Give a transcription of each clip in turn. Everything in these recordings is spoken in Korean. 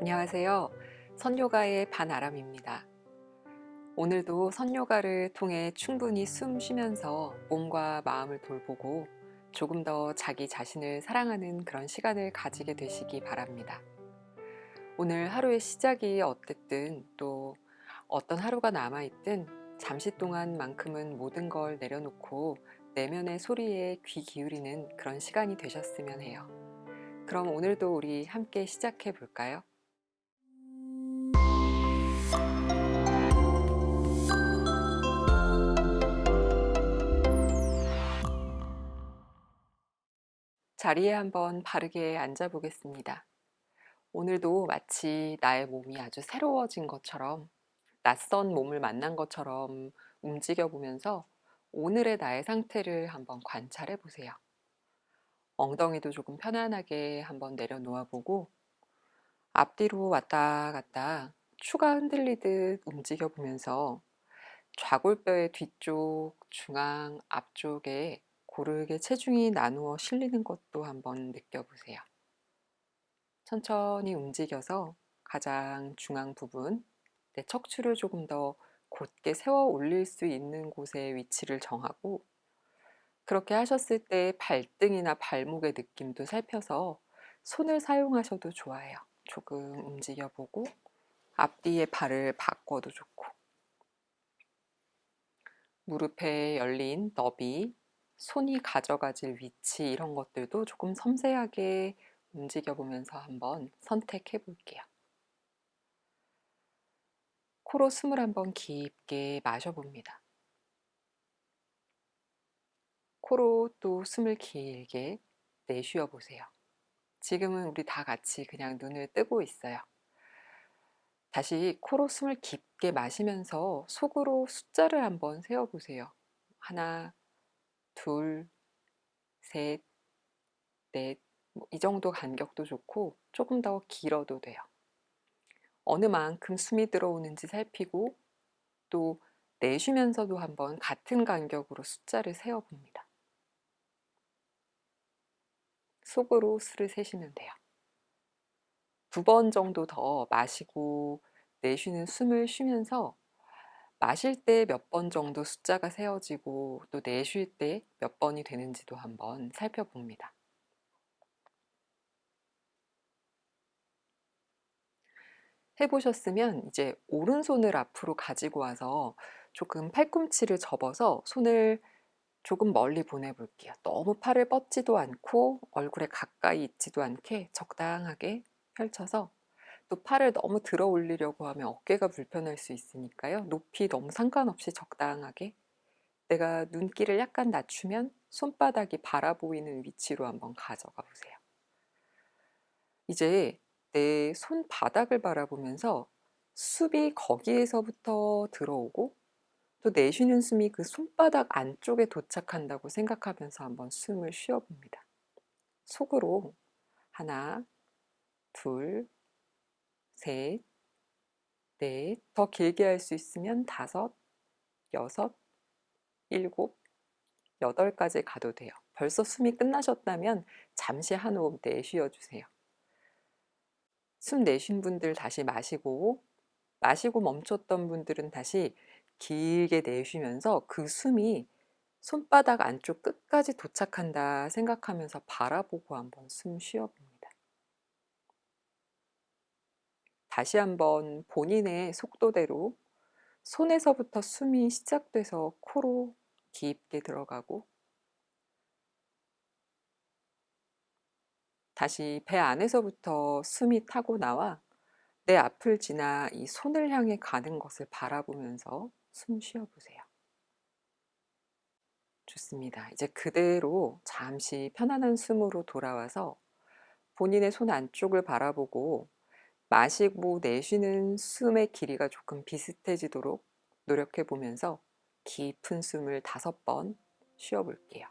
안녕하세요. 선요가의 반아람입니다. 오늘도 선요가를 통해 충분히 숨 쉬면서 몸과 마음을 돌보고 조금 더 자기 자신을 사랑하는 그런 시간을 가지게 되시기 바랍니다. 오늘 하루의 시작이 어땠든 또 어떤 하루가 남아있든 잠시 동안만큼은 모든 걸 내려놓고 내면의 소리에 귀 기울이는 그런 시간이 되셨으면 해요. 그럼 오늘도 우리 함께 시작해 볼까요? 자리에 한번 바르게 앉아 보겠습니다. 오늘도 마치 나의 몸이 아주 새로워진 것처럼, 낯선 몸을 만난 것처럼 움직여 보면서 오늘의 나의 상태를 한번 관찰해 보세요. 엉덩이도 조금 편안하게 한번 내려놓아 보고, 앞뒤로 왔다 갔다 추가 흔들리듯 움직여 보면서 좌골뼈의 뒤쪽, 중앙, 앞쪽에 고르게 체중이 나누어 실리는 것도 한번 느껴보세요. 천천히 움직여서 가장 중앙 부분, 내 척추를 조금 더 곧게 세워 올릴 수 있는 곳에 위치를 정하고, 그렇게 하셨을 때 발등이나 발목의 느낌도 살펴서 손을 사용하셔도 좋아요. 조금 움직여보고 앞뒤에 발을 바꿔도 좋고, 무릎에 열린 너비, 손이 가져가질 위치 이런 것들도 조금 섬세하게 움직여보면서 한번 선택해 볼게요. 코로 숨을 한번 깊게 마셔봅니다. 코로 또 숨을 길게 내쉬어 보세요. 지금은 우리 다 같이 그냥 눈을 뜨고 있어요. 다시 코로 숨을 깊게 마시면서 속으로 숫자를 한번 세어보세요. 하나, 둘, 셋, 넷, 이 정도 간격도 좋고 조금 더 길어도 돼요. 어느 만큼 숨이 들어오는지 살피고 또 내쉬면서도 한번 같은 간격으로 숫자를 세어봅니다. 속으로 술을 세시면 돼요. 2번 정도 더 마시고 내쉬는 숨을 쉬면서 마실 때 몇 번 정도 숫자가 세어지고 또 내쉴 때 몇 번이 되는지도 한번 살펴봅니다. 해보셨으면 이제 오른손을 앞으로 가지고 와서 조금 팔꿈치를 접어서 손을 조금 멀리 보내볼게요. 너무 팔을 뻗지도 않고 얼굴에 가까이 있지도 않게 적당하게 펼쳐서, 또 팔을 너무 들어 올리려고 하면 어깨가 불편할 수 있으니까요. 높이 너무 상관없이 적당하게, 내가 눈길을 약간 낮추면 손바닥이 바라 보이는 위치로 한번 가져가 보세요. 이제 내 손바닥을 바라보면서 숨이 거기에서부터 들어오고 또 내쉬는 숨이 그 손바닥 안쪽에 도착한다고 생각하면서 한번 숨을 쉬어봅니다. 속으로 하나, 둘, 셋, 넷, 더 길게 할 수 있으면 다섯, 여섯, 일곱, 여덟까지 가도 돼요. 벌써 숨이 끝나셨다면 잠시 한 호흡 내쉬어 주세요. 숨 내쉰 분들 다시 마시고, 마시고 멈췄던 분들은 다시 길게 내쉬면서 그 숨이 손바닥 안쪽 끝까지 도착한다 생각하면서 바라보고 한번 숨 쉬어봅니다. 다시 한번 본인의 속도대로 손에서부터 숨이 시작돼서 코로 깊게 들어가고, 다시 배 안에서부터 숨이 타고 나와 내 앞을 지나 이 손을 향해 가는 것을 바라보면서 숨 쉬어보세요. 좋습니다. 이제 그대로 잠시 편안한 숨으로 돌아와서 본인의 손 안쪽을 바라보고 마시고 내쉬는 숨의 길이가 조금 비슷해지도록 노력해 보면서 깊은 숨을 5번 쉬어 볼게요.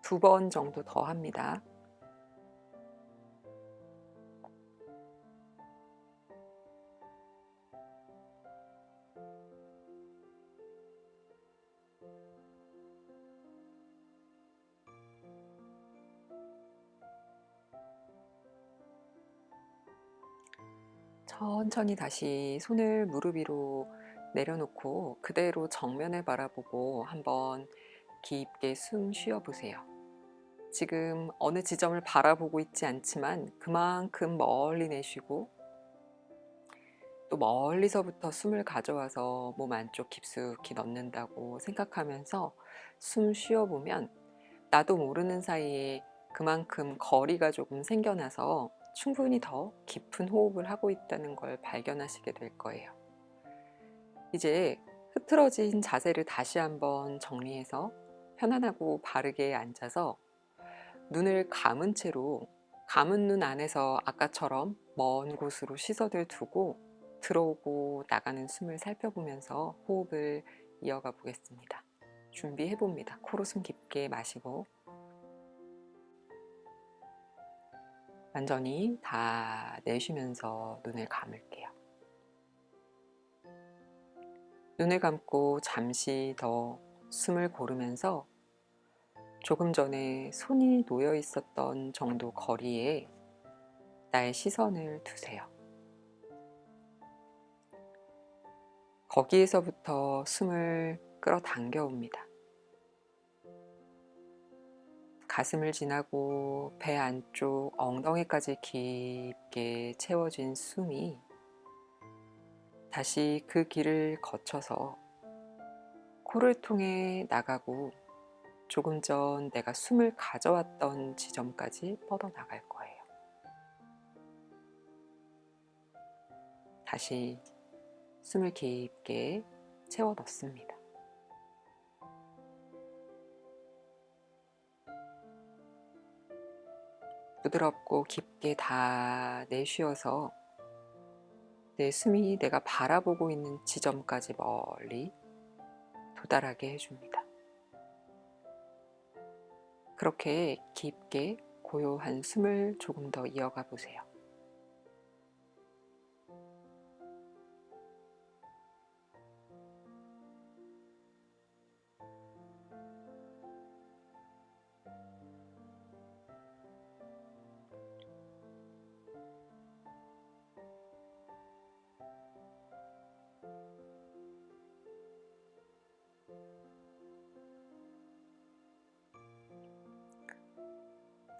2번 정도 더 합니다. 천천히 다시 손을 무릎 위로 내려놓고 그대로 정면을 바라보고 한번 깊게 숨 쉬어 보세요. 지금 어느 지점을 바라보고 있지 않지만 그만큼 멀리 내쉬고 또 멀리서부터 숨을 가져와서 몸 안쪽 깊숙이 넣는다고 생각하면서 숨 쉬어 보면 나도 모르는 사이에 그만큼 거리가 조금 생겨나서 충분히 더 깊은 호흡을 하고 있다는 걸 발견하시게 될 거예요. 이제 흐트러진 자세를 다시 한번 정리해서 편안하고 바르게 앉아서 눈을 감은 채로 감은 눈 안에서 아까처럼 먼 곳으로 시선을 두고 들어오고 나가는 숨을 살펴보면서 호흡을 이어가 보겠습니다. 준비해 봅니다. 코로 숨 깊게 마시고 완전히 다 내쉬면서 눈을 감을게요. 눈을 감고 잠시 더 숨을 고르면서 조금 전에 손이 놓여 있었던 정도 거리에 나의 시선을 두세요. 거기에서부터 숨을 끌어당겨 옵니다. 가슴을 지나고 배 안쪽 엉덩이까지 깊게 채워진 숨이 다시 그 길을 거쳐서 코를 통해 나가고 조금 전 내가 숨을 가져왔던 지점까지 뻗어나갈 거예요. 다시 숨을 깊게 채워 넣습니다. 부드럽고 깊게 다 내쉬어서 내 숨이 내가 바라보고 있는 지점까지 멀리 도달하게 해줍니다. 그렇게 깊게 고요한 숨을 조금 더 이어가 보세요.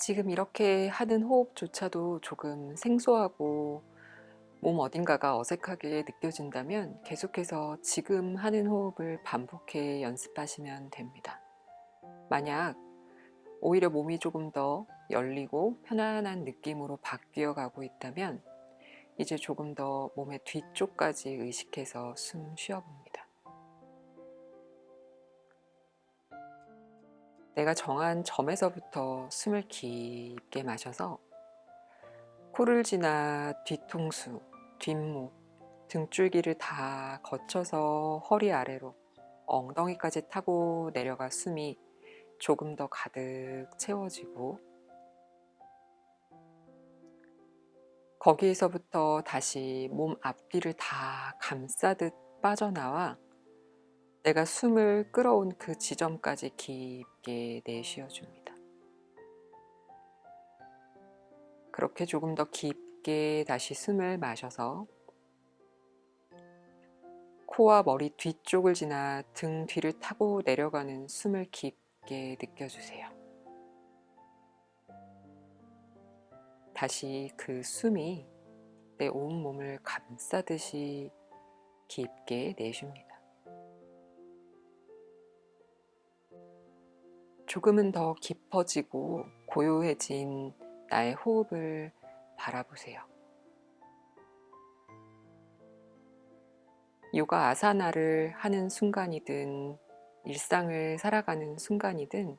지금 이렇게 하는 호흡조차도 조금 생소하고 몸 어딘가가 어색하게 느껴진다면 계속해서 지금 하는 호흡을 반복해 연습하시면 됩니다. 만약 오히려 몸이 조금 더 열리고 편안한 느낌으로 바뀌어 가고 있다면 이제 조금 더 몸의 뒤쪽까지 의식해서 숨 쉬어봅니다. 내가 정한 점에서부터 숨을 깊게 마셔서 코를 지나 뒤통수, 뒷목, 등줄기를 다 거쳐서 허리 아래로 엉덩이까지 타고 내려가 숨이 조금 더 가득 채워지고 거기에서부터 다시 몸 앞뒤를 다 감싸듯 빠져나와 내가 숨을 끌어온 그 지점까지 깊게 내쉬어줍니다. 그렇게 조금 더 깊게 다시 숨을 마셔서 코와 머리 뒤쪽을 지나 등 뒤를 타고 내려가는 숨을 깊게 느껴주세요. 다시 그 숨이 내 온몸을 감싸듯이 깊게 내쉽니다. 조금은 더 깊어지고 고요해진 나의 호흡을 바라보세요. 요가 아사나를 하는 순간이든 일상을 살아가는 순간이든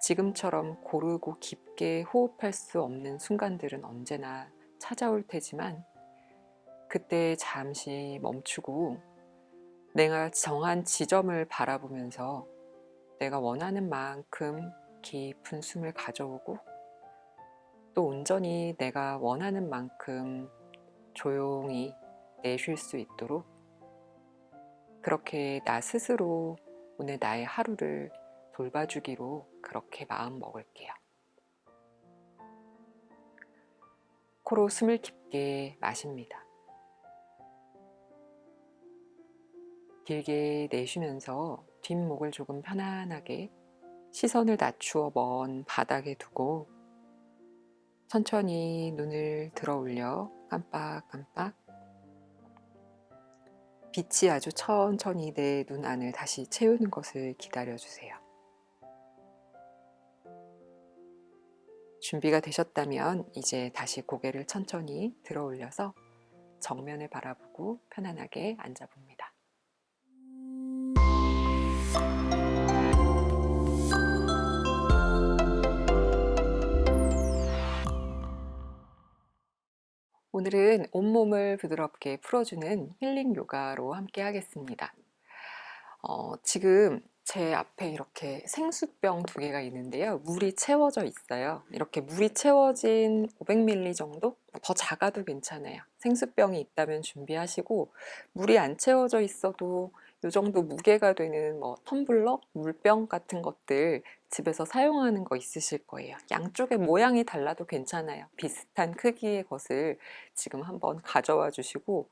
지금처럼 고르고 깊게 호흡할 수 없는 순간들은 언제나 찾아올 테지만 그때 잠시 멈추고 내가 정한 지점을 바라보면서 내가 원하는 만큼 깊은 숨을 가져오고 또 온전히 내가 원하는 만큼 조용히 내쉴 수 있도록 그렇게 나 스스로 오늘 나의 하루를 돌봐주기로 그렇게 마음 먹을게요. 코로 숨을 깊게 마십니다. 길게 내쉬면서 뒷목을 조금 편안하게 시선을 낮추어 먼 바닥에 두고 천천히 눈을 들어 올려 깜빡깜빡 빛이 아주 천천히 내 눈 안을 다시 채우는 것을 기다려 주세요. 준비가 되셨다면 이제 다시 고개를 천천히 들어 올려서 정면을 바라보고 편안하게 앉아 봅니다. 오늘은 온몸을 부드럽게 풀어주는 힐링 요가로 함께 하겠습니다. 지금 제 앞에 이렇게 생수병 2개가 있는데요. 물이 채워져 있어요. 이렇게 물이 채워진 500ml 정도? 더 작아도 괜찮아요. 생수병이 있다면 준비하시고 물이 안 채워져 있어도 이 정도 무게가 되는 텀블러, 물병 같은 것들 집에서 사용하는 거 있으실 거예요. 양쪽의 모양이 달라도 괜찮아요. 비슷한 크기의 것을 지금 한번 가져와 주시고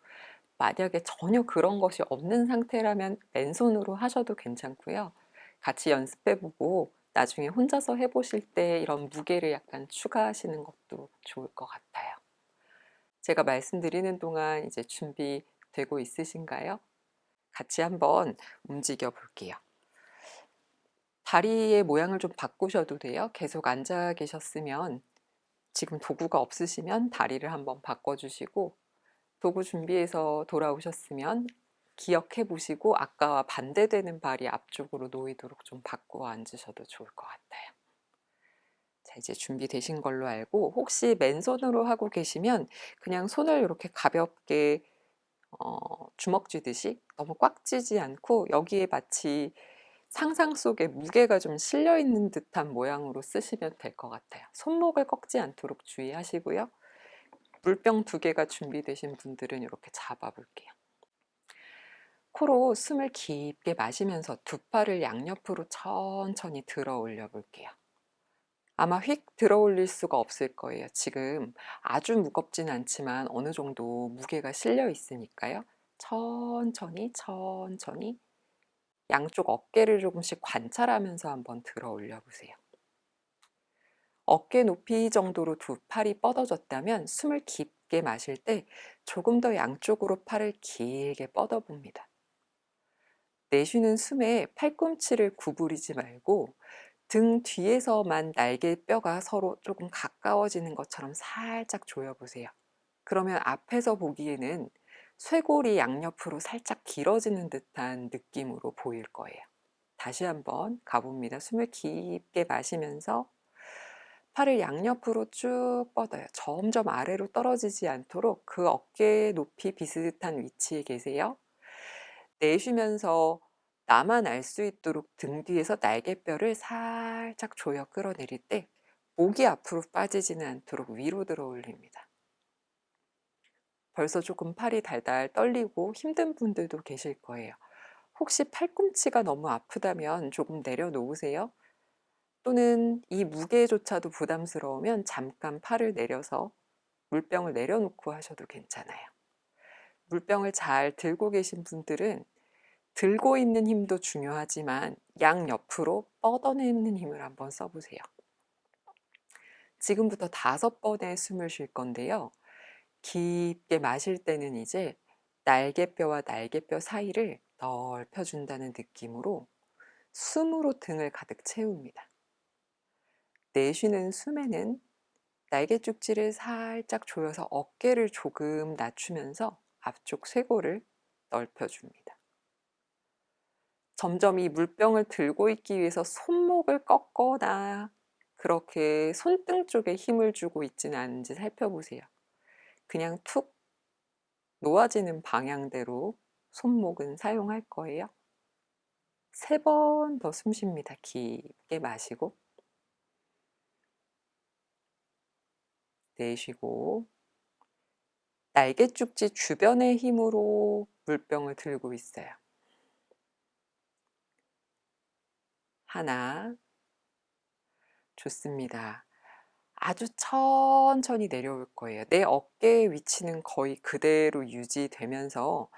만약에 전혀 그런 것이 없는 상태라면 맨손으로 하셔도 괜찮고요. 같이 연습해보고 나중에 혼자서 해보실 때 이런 무게를 약간 추가하시는 것도 좋을 것 같아요. 제가 말씀드리는 동안 이제 준비되고 있으신가요? 같이 한번 움직여 볼게요. 다리의 모양을 좀 바꾸셔도 돼요. 계속 앉아 계셨으면 지금 도구가 없으시면 다리를 한번 바꿔주시고 도구 준비해서 돌아오셨으면 기억해 보시고 아까와 반대되는 발이 앞쪽으로 놓이도록 좀 바꾸어 앉으셔도 좋을 것 같아요. 자, 이제 준비되신 걸로 알고 혹시 맨손으로 하고 계시면 그냥 손을 이렇게 가볍게 주먹 쥐듯이 너무 꽉 쥐지 않고 여기에 마치 상상 속에 무게가 좀 실려 있는 듯한 모양으로 쓰시면 될 것 같아요. 손목을 꺾지 않도록 주의하시고요. 물병 2개가 준비되신 분들은 이렇게 잡아볼게요. 코로 숨을 깊게 마시면서 두 팔을 양옆으로 천천히 들어 올려 볼게요. 아마 휙 들어 올릴 수가 없을 거예요. 지금 아주 무겁진 않지만 어느 정도 무게가 실려 있으니까요. 천천히 천천히 양쪽 어깨를 조금씩 관찰하면서 한번 들어 올려 보세요. 어깨 높이 정도로 두 팔이 뻗어졌다면 숨을 깊게 마실 때 조금 더 양쪽으로 팔을 길게 뻗어 봅니다. 내쉬는 숨에 팔꿈치를 구부리지 말고 등 뒤에서만 날개뼈가 서로 조금 가까워지는 것처럼 살짝 조여보세요. 그러면 앞에서 보기에는 쇄골이 양옆으로 살짝 길어지는 듯한 느낌으로 보일 거예요. 다시 한번 가봅니다. 숨을 깊게 마시면서 팔을 양옆으로 쭉 뻗어요. 점점 아래로 떨어지지 않도록 그 어깨 높이 비슷한 위치에 계세요. 내쉬면서 나만 알 수 있도록 등 뒤에서 날개뼈를 살짝 조여 끌어내릴 때 목이 앞으로 빠지지는 않도록 위로 들어 올립니다. 벌써 조금 팔이 달달 떨리고 힘든 분들도 계실 거예요. 혹시 팔꿈치가 너무 아프다면 조금 내려놓으세요. 또는 이 무게조차도 부담스러우면 잠깐 팔을 내려서 물병을 내려놓고 하셔도 괜찮아요. 물병을 잘 들고 계신 분들은 들고 있는 힘도 중요하지만 양옆으로 뻗어내는 힘을 한번 써보세요. 지금부터 5번의 숨을 쉴 건데요. 깊게 마실 때는 이제 날개뼈와 날개뼈 사이를 넓혀준다는 느낌으로 숨으로 등을 가득 채웁니다. 내쉬는 숨에는 날개 쪽지를 살짝 조여서 어깨를 조금 낮추면서 앞쪽 쇄골을 넓혀줍니다. 점점 이 물병을 들고 있기 위해서 손목을 꺾거나 그렇게 손등 쪽에 힘을 주고 있지는 않은지 살펴보세요. 그냥 툭 놓아지는 방향대로 손목은 사용할 거예요. 3번 더 숨 쉽니다. 깊게 마시고 내쉬고 날개쭉지 주변의 힘으로 물병을 들고 있어요. 하나. 좋습니다. 아주 천천히 내려올 거예요. 내 어깨의 위치는 거의 그대로 유지되면서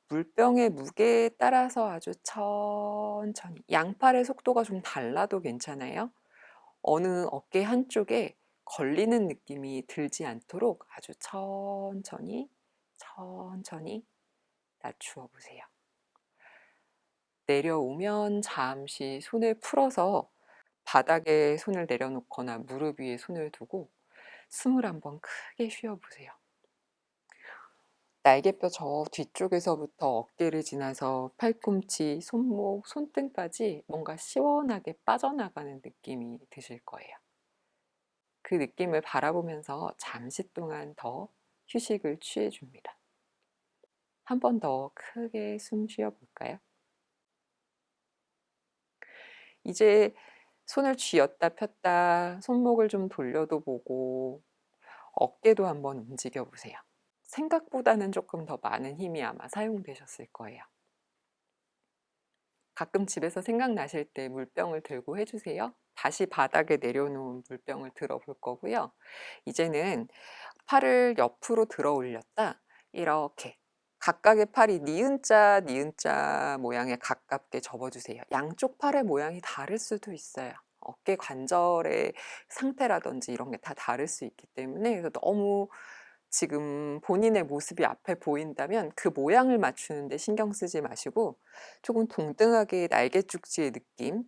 물병의 무게에 따라서 아주 천천히, 양팔의 속도가 좀 달라도 괜찮아요. 어느 어깨 한쪽에 걸리는 느낌이 들지 않도록 아주 천천히 천천히 낮추어 보세요. 내려오면 잠시 손을 풀어서 바닥에 손을 내려놓거나 무릎 위에 손을 두고 숨을 한번 크게 쉬어보세요. 날개뼈 저 뒤쪽에서부터 어깨를 지나서 팔꿈치, 손목, 손등까지 뭔가 시원하게 빠져나가는 느낌이 드실 거예요. 그 느낌을 바라보면서 잠시 동안 더 휴식을 취해줍니다. 한 번 더 크게 숨 쉬어볼까요? 이제 손을 쥐었다 폈다 손목을 좀 돌려도 보고 어깨도 한번 움직여 보세요. 생각보다는 조금 더 많은 힘이 아마 사용되셨을 거예요. 가끔 집에서 생각나실 때 물병을 들고 해주세요. 다시 바닥에 내려놓은 물병을 들어볼 거고요. 이제는 팔을 옆으로 들어 올렸다 이렇게 각각의 팔이 니은자 니은자 모양에 가깝게 접어주세요. 양쪽 팔의 모양이 다를 수도 있어요. 어깨 관절의 상태라든지 이런 게 다 다를 수 있기 때문에 너무 지금 본인의 모습이 앞에 보인다면 그 모양을 맞추는데 신경 쓰지 마시고 조금 동등하게 날개죽지의 느낌,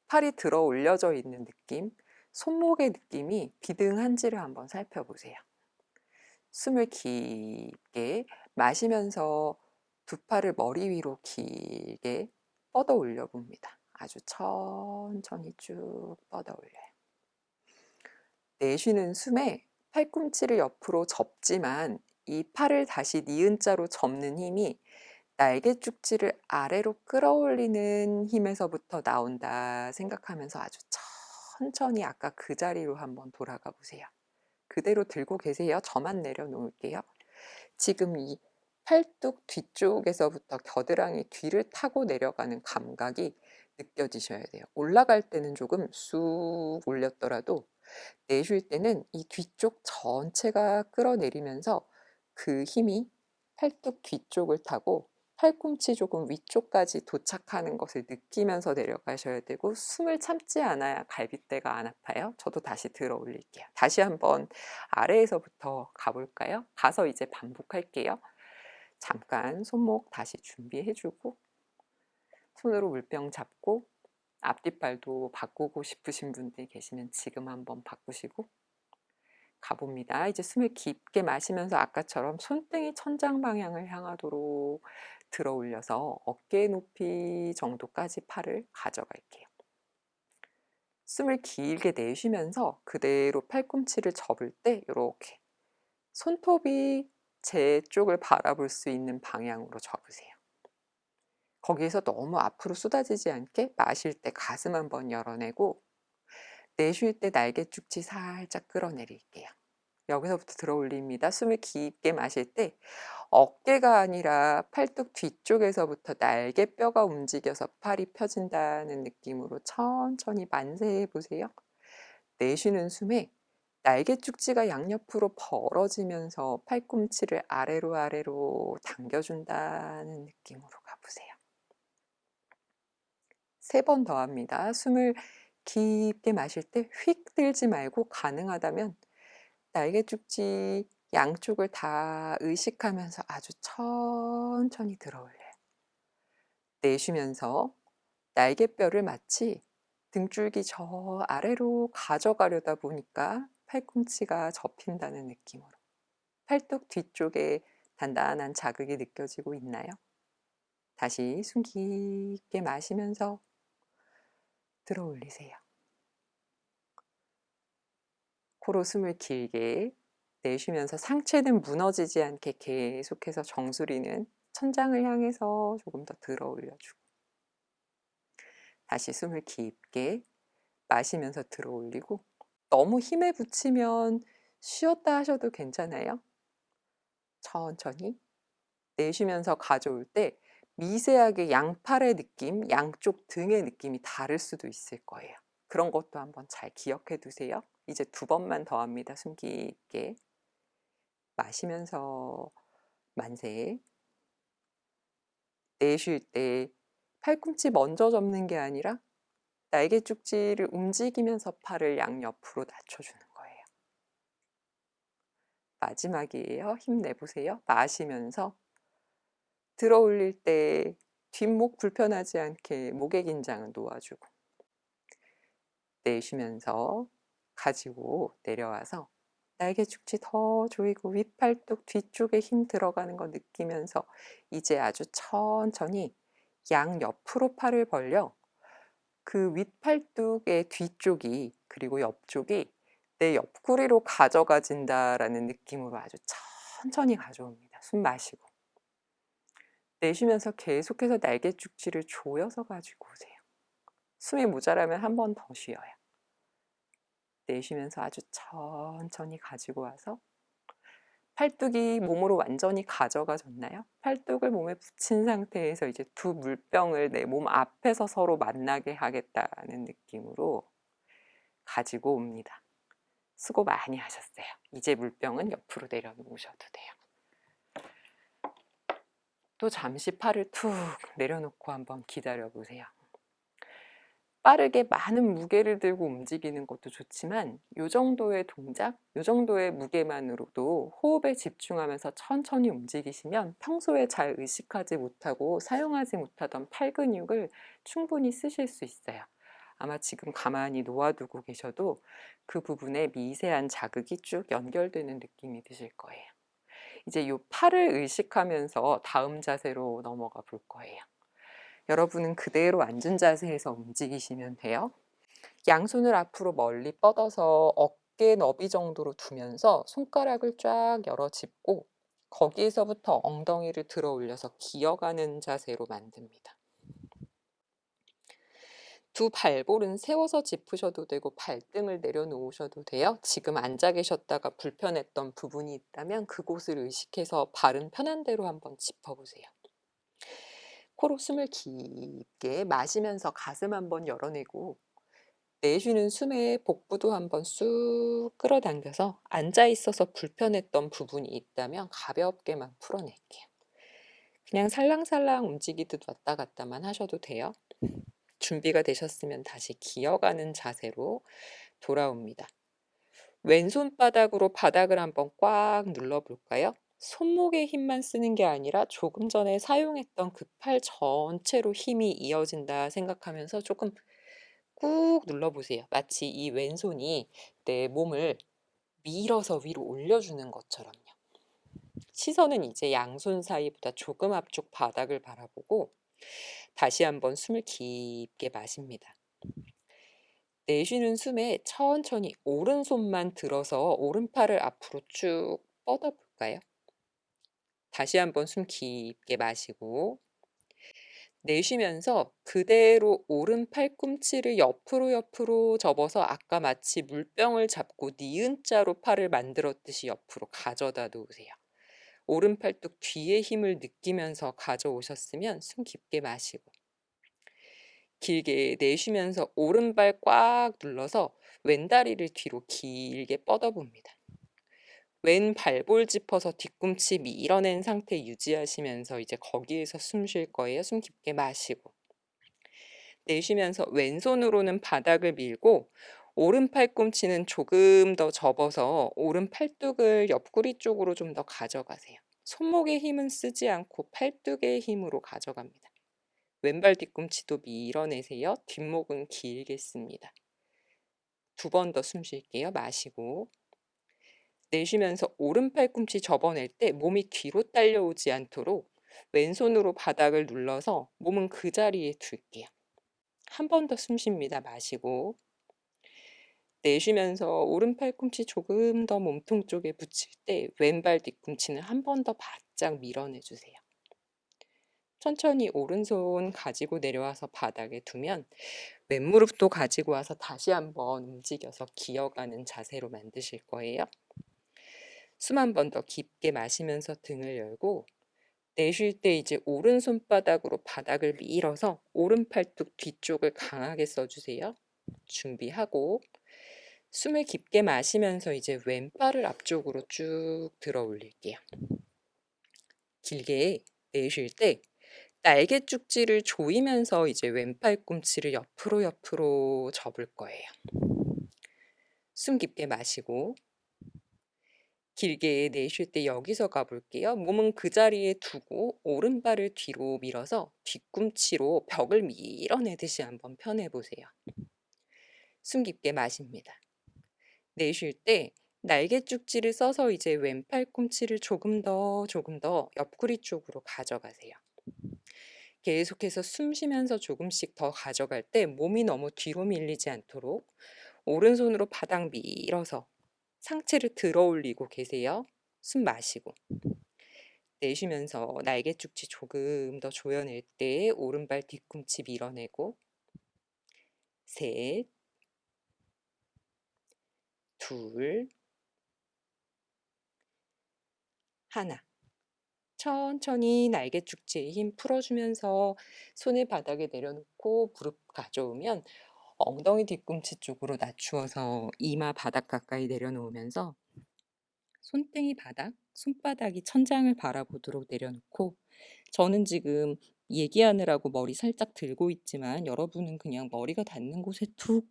팔이 들어 올려져 있는 느낌, 손목의 느낌이 비등한지를 한번 살펴보세요. 숨을 깊게 마시면서 두 팔을 머리 위로 길게 뻗어 올려 봅니다. 아주 천천히 쭉 뻗어 올려요. 내쉬는 숨에 팔꿈치를 옆으로 접지만 이 팔을 다시 니은자로 접는 힘이 날개죽지를 아래로 끌어올리는 힘에서부터 나온다 생각하면서 아주 천천히 아까 그 자리로 한번 돌아가 보세요. 그대로 들고 계세요. 저만 내려놓을게요. 지금 이 팔뚝 뒤쪽에서부터 겨드랑이 뒤를 타고 내려가는 감각이 느껴지셔야 돼요. 올라갈 때는 조금 쑥 올렸더라도 내쉴 때는 이 뒤쪽 전체가 끌어내리면서 그 힘이 팔뚝 뒤쪽을 타고 팔꿈치 조금 위쪽까지 도착하는 것을 느끼면서 내려가셔야 되고 숨을 참지 않아야 갈비뼈가 안 아파요. 저도 다시 들어 올릴게요. 다시 한번 아래에서부터 가볼까요? 가서 이제 반복할게요. 잠깐 손목 다시 준비해 주고 손으로 물병 잡고 앞뒷발도 바꾸고 싶으신 분들 계시면 지금 한번 바꾸시고 가봅니다. 이제 숨을 깊게 마시면서 아까처럼 손등이 천장 방향을 향하도록 들어 올려서 어깨 높이 정도까지 팔을 가져갈게요. 숨을 길게 내쉬면서 그대로 팔꿈치를 접을 때 이렇게 손톱이 제 쪽을 바라볼 수 있는 방향으로 접으세요. 거기에서 너무 앞으로 쏟아지지 않게 마실 때 가슴 한번 열어내고 내쉴 때 날개축지 살짝 끌어내릴게요. 여기서부터 들어 올립니다. 숨을 깊게 마실 때 어깨가 아니라 팔뚝 뒤쪽에서부터 날개뼈가 움직여서 팔이 펴진다는 느낌으로 천천히 만세해 보세요. 내쉬는 숨에 날개축지가 양옆으로 벌어지면서 팔꿈치를 아래로 아래로 당겨준다는 느낌으로 가보세요. 3번 더 합니다. 숨을 깊게 마실 때 휙 들지 말고 가능하다면 날개축지 양쪽을 다 의식하면서 아주 천천히 들어 올려요. 내쉬면서 날개뼈를 마치 등줄기 저 아래로 가져가려다 보니까 팔꿈치가 접힌다는 느낌으로 팔뚝 뒤쪽에 단단한 자극이 느껴지고 있나요? 다시 숨 깊게 마시면서 들어 올리세요. 코로 숨을 길게 내쉬면서 상체는 무너지지 않게 계속해서 정수리는 천장을 향해서 조금 더 들어 올려주고 다시 숨을 깊게 마시면서 들어 올리고 너무 힘에 붙이면 쉬었다 하셔도 괜찮아요. 천천히 내쉬면서 가져올 때 미세하게 양팔의 느낌, 양쪽 등의 느낌이 다를 수도 있을 거예요. 그런 것도 한번 잘 기억해 두세요. 이제 2번만 더 합니다. 숨 깊게 마시면서 만세. 내쉴 때 팔꿈치 먼저 접는 게 아니라 날개 쪽지를 움직이면서 팔을 양옆으로 낮춰주는 거예요. 마지막이에요. 힘내보세요. 마시면서 들어 올릴 때 뒷목 불편하지 않게 목의 긴장을 놓아주고, 내쉬면서 가지고 내려와서 날개 축지 더 조이고 윗팔뚝 뒤쪽에 힘 들어가는 거 느끼면서 이제 아주 천천히 양옆으로 팔을 벌려 그 윗팔뚝의 뒤쪽이 그리고 옆쪽이 내 옆구리로 가져가진다라는 느낌으로 아주 천천히 가져옵니다. 숨 마시고 내쉬면서 계속해서 날개 축지를 조여서 가지고 오세요. 숨이 모자라면 한 번 더 쉬어요. 내쉬면서 아주 천천히 가지고 와서 팔뚝이 몸으로 완전히 가져가졌나요? 팔뚝을 몸에 붙인 상태에서 이제 두 물병을 내 몸 앞에서 서로 만나게 하겠다는 느낌으로 가지고 옵니다. 수고 많이 하셨어요. 이제 물병은 옆으로 내려놓으셔도 돼요. 또 잠시 팔을 툭 내려놓고 한번 기다려 보세요. 빠르게 많은 무게를 들고 움직이는 것도 좋지만 이 정도의 동작, 이 정도의 무게만으로도 호흡에 집중하면서 천천히 움직이시면 평소에 잘 의식하지 못하고 사용하지 못하던 팔 근육을 충분히 쓰실 수 있어요. 아마 지금 가만히 놓아두고 계셔도 그 부분에 미세한 자극이 쭉 연결되는 느낌이 드실 거예요. 이제 이 팔을 의식하면서 다음 자세로 넘어가 볼 거예요. 여러분은 그대로 앉은 자세에서 움직이시면 돼요. 양손을 앞으로 멀리 뻗어서 어깨 너비 정도로 두면서 손가락을 쫙 열어 짚고 거기에서부터 엉덩이를 들어 올려서 기어가는 자세로 만듭니다. 두 발볼은 세워서 짚으셔도 되고 발등을 내려놓으셔도 돼요. 지금 앉아 계셨다가 불편했던 부분이 있다면 그곳을 의식해서 발은 편한 대로 한번 짚어보세요. 코로 숨을 깊게 마시면서 가슴 한번 열어내고 내쉬는 숨에 복부도 한번 쑥 끌어당겨서 앉아 있어서 불편했던 부분이 있다면 가볍게만 풀어낼게요. 그냥 살랑살랑 움직이듯 왔다 갔다만 하셔도 돼요. 준비가 되셨으면 다시 기어가는 자세로 돌아옵니다. 왼손바닥으로 바닥을 한번 꽉 눌러볼까요? 손목에 힘만 쓰는 게 아니라 조금 전에 사용했던 그 팔 전체로 힘이 이어진다 생각하면서 조금 꾹 눌러보세요. 마치 이 왼손이 내 몸을 밀어서 위로 올려주는 것처럼요. 시선은 이제 양손 사이보다 조금 앞쪽 바닥을 바라보고 다시 한번 숨을 깊게 마십니다. 내쉬는 숨에 천천히 오른손만 들어서 오른팔을 앞으로 쭉 뻗어볼까요? 다시 한번 숨 깊게 마시고 내쉬면서 그대로 오른 팔꿈치를 옆으로 접어서 아까 마치 물병을 잡고 니은자로 팔을 만들었듯이 옆으로 가져다 놓으세요. 오른 팔뚝 뒤에 힘을 느끼면서 가져오셨으면 숨 깊게 마시고 길게 내쉬면서 오른발 꽉 눌러서 왼다리를 뒤로 길게 뻗어봅니다. 왼 발볼 짚어서 뒤꿈치 밀어낸 상태 유지하시면서 이제 거기에서 숨 쉴 거예요. 숨 깊게 마시고 내쉬면서 왼손으로는 바닥을 밀고 오른 팔꿈치는 조금 더 접어서 오른 팔뚝을 옆구리 쪽으로 좀 더 가져가세요. 손목의 힘은 쓰지 않고 팔뚝의 힘으로 가져갑니다. 왼발 뒤꿈치도 밀어내세요. 뒷목은 길게 씁니다. 2번 더 숨 쉴게요. 마시고 내쉬면서 오른 팔꿈치 접어낼 때 몸이 뒤로 딸려오지 않도록 왼손으로 바닥을 눌러서 몸은 그 자리에 둘게요. 한 번 더 숨 쉽니다. 마시고 내쉬면서 오른 팔꿈치 조금 더 몸통 쪽에 붙일 때 왼발 뒤꿈치는 한 번 더 바짝 밀어내 주세요. 천천히 오른손 가지고 내려와서 바닥에 두면 왼무릎도 가지고 와서 다시 한번 움직여서 기어가는 자세로 만드실 거예요. 숨 한 번 더 깊게 마시면서 등을 열고 내쉴 때 이제 오른손바닥으로 바닥을 밀어서 오른 팔뚝 뒤쪽을 강하게 써주세요. 준비하고 숨을 깊게 마시면서 이제 왼발을 앞쪽으로 쭉 들어 올릴게요. 길게 내쉴 때 날개 쭉지를 조이면서 이제 왼팔 꿈치를 옆으로 접을 거예요. 숨 깊게 마시고 길게 내쉴 때 여기서 가볼게요. 몸은 그 자리에 두고 오른발을 뒤로 밀어서 뒤꿈치로 벽을 밀어내듯이 한번 펴내보세요. 숨 깊게 마십니다. 내쉴 때 날개 쭉지를 써서 이제 왼팔 꿈치를 조금 더 옆구리 쪽으로 가져가세요. 계속해서 숨 쉬면서 조금씩 더 가져갈 때 몸이 너무 뒤로 밀리지 않도록 오른손으로 바닥 밀어서 상체를 들어 올리고 계세요. 숨 마시고 내쉬면서 날개 쭉지 조금 더 조여낼 때 오른발 뒤꿈치 밀어내고 셋, 둘, 하나. 천천히 날개 축지에 힘 풀어주면서 손을 바닥에 내려놓고 무릎 가져오면 엉덩이 뒤꿈치 쪽으로 낮추어서 이마 바닥 가까이 내려놓으면서 손등이 바닥, 손바닥이 천장을 바라보도록 내려놓고 저는 지금 얘기하느라고 머리 살짝 들고 있지만 여러분은 그냥 머리가 닿는 곳에 툭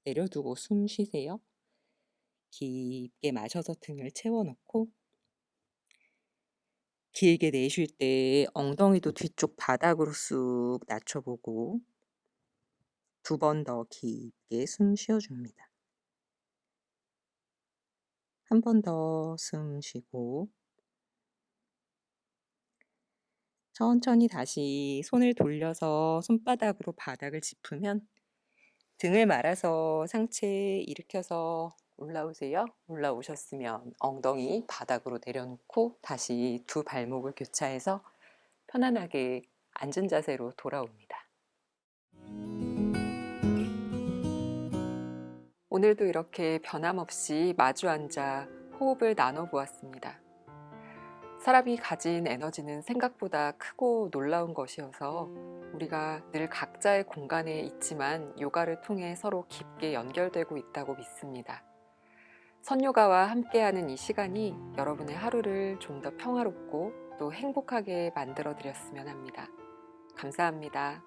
내려두고 숨 쉬세요. 깊게 마셔서 등을 채워넣고 길게 내쉴 때 엉덩이도 뒤쪽 바닥으로 쑥 낮춰보고 2번 더 깊게 숨 쉬어줍니다. 한 번 더 숨 쉬고 천천히 다시 손을 돌려서 손바닥으로 바닥을 짚으면 등을 말아서 상체 일으켜서 올라오세요. 올라오셨으면 엉덩이 바닥으로 내려놓고 다시 두 발목을 교차해서 편안하게 앉은 자세로 돌아옵니다. 오늘도 이렇게 변함없이 마주 앉아 호흡을 나눠 보았습니다. 사람이 가진 에너지는 생각보다 크고 놀라운 것이어서 우리가 늘 각자의 공간에 있지만 요가를 통해 서로 깊게 연결되고 있다고 믿습니다. 선요가와 함께하는 이 시간이 여러분의 하루를 좀 더 평화롭고 또 행복하게 만들어 드렸으면 합니다. 감사합니다.